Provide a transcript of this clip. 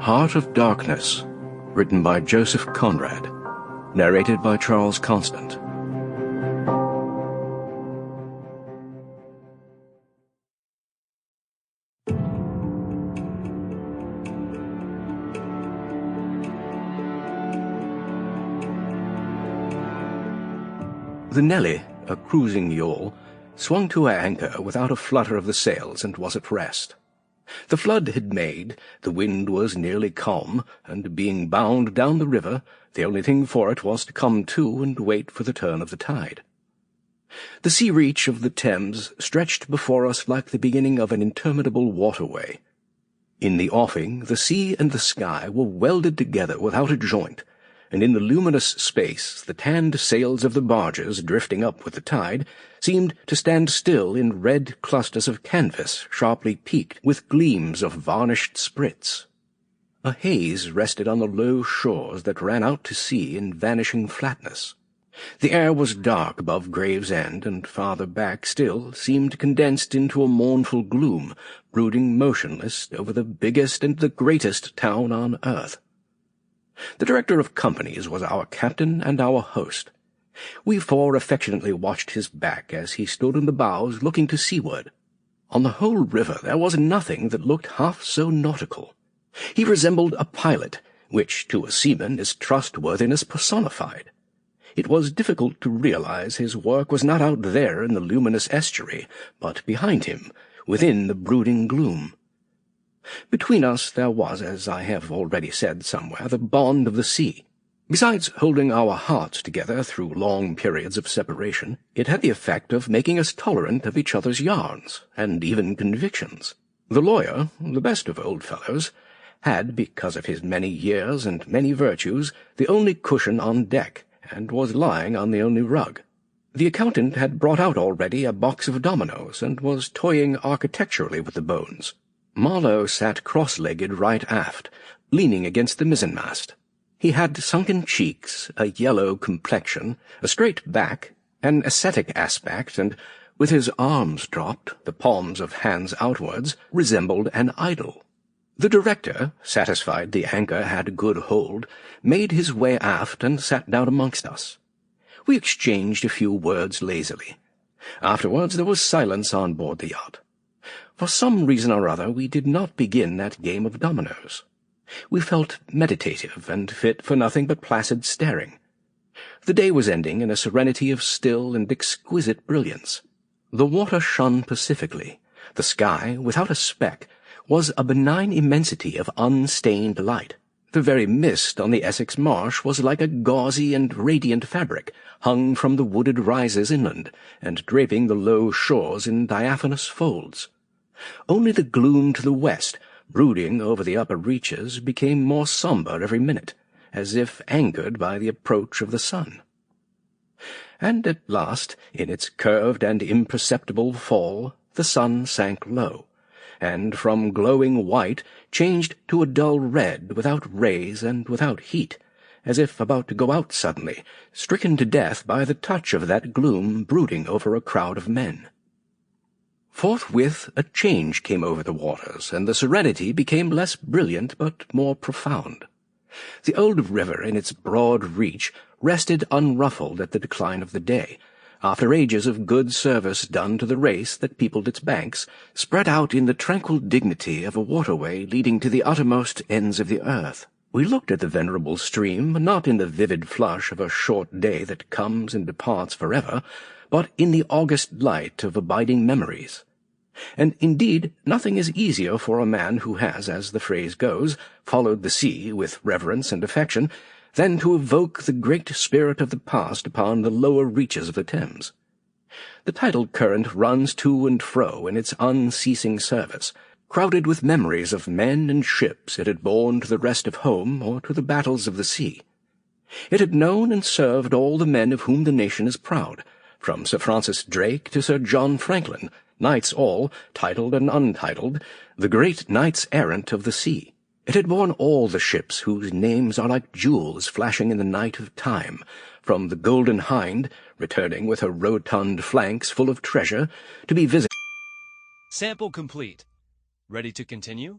Heart of Darkness, written by Joseph Conrad, narrated by Charles Constant. The Nelly, a cruising yawl, swung to her anchor without a flutter of the sails and was at rest. The flood had made, the wind was nearly calm, and being bound down the river, the only thing for it was to come to and wait for the turn of the tide. The sea reach of the Thames stretched before us like the beginning of an interminable waterway. In the offing, the sea and the sky were welded together without a joint, and in the luminous space the tanned sails of the barges, drifting up with the tide, seemed to stand still in red clusters of canvas sharply peaked with gleams of varnished sprits. A haze rested on the low shores that ran out to sea in vanishing flatness. The air was dark above Gravesend, and farther back still seemed condensed into a mournful gloom, brooding motionless over the biggest and the greatest town on earth. The director of companies was our captain and our host. We four affectionately watched his back as he stood in the bows looking to seaward. On the whole river there was nothing that looked half so nautical. He resembled a pilot, which to a seaman is trustworthiness personified. It was difficult to realize his work was not out there in the luminous estuary, but behind him, within the brooding gloom. Between us there was, as I have already said somewhere, the bond of the sea. Besides holding our hearts together through long periods of separation, it had the effect of making us tolerant of each other's yarns, and even convictions. The lawyer, the best of old fellows, had, because of his many years and many virtues, the only cushion on deck, and was lying on the only rug. The accountant had brought out already a box of dominoes, and was toying architecturally with the bones. Marlow sat cross-legged right aft, leaning against the mizzenmast. He had sunken cheeks, a yellow complexion, a straight back, an ascetic aspect, and, with his arms dropped, the palms of hands outwards, resembled an idol. The director, satisfied the anchor had good hold, made his way aft and sat down amongst us. We exchanged a few words lazily. Afterwards there was silence on board the yacht. For some reason or other we did not begin that game of dominoes. We felt meditative and fit for nothing but placid staring. The day was ending in a serenity of still and exquisite brilliance. The water shone pacifically. The sky, without a speck, was a benign immensity of unstained light. The very mist on the Essex marsh was like a gauzy and radiant fabric, hung from the wooded rises inland, and draping the low shores in diaphanous folds. Only the gloom to the west, brooding over the upper reaches, became more sombre every minute, as if angered by the approach of the sun. And at last, in its curved and imperceptible fall, the sun sank low, and from glowing white changed to a dull red without rays and without heat, as if about to go out suddenly, stricken to death by the touch of that gloom brooding over a crowd of men. Forthwith a change came over the waters, and the serenity became less brilliant but more profound. The old river in its broad reach rested unruffled at the decline of the day, after ages of good service done to the race that peopled its banks, spread out in the tranquil dignity of a waterway leading to the uttermost ends of the earth. We looked at the venerable stream, not in the vivid flush of a short day that comes and departs forever, but in the august light of abiding memories. And indeed nothing is easier for a man who has, as the phrase goes, followed the sea with reverence and affection, than to evoke the great spirit of the past upon the lower reaches of the Thames. The tidal current runs to and fro in its unceasing service, crowded with memories of men and ships it had borne to the rest of home or to the battles of the sea. It had known and served all the men of whom the nation is proud, from Sir Francis Drake to Sir John Franklin, knights all, titled and untitled, the great knights-errant of the sea. It had borne all the ships whose names are like jewels flashing in the night of time, from the Golden Hind, returning with her rotund flanks full of treasure, to be visited. Sample complete. Ready to continue?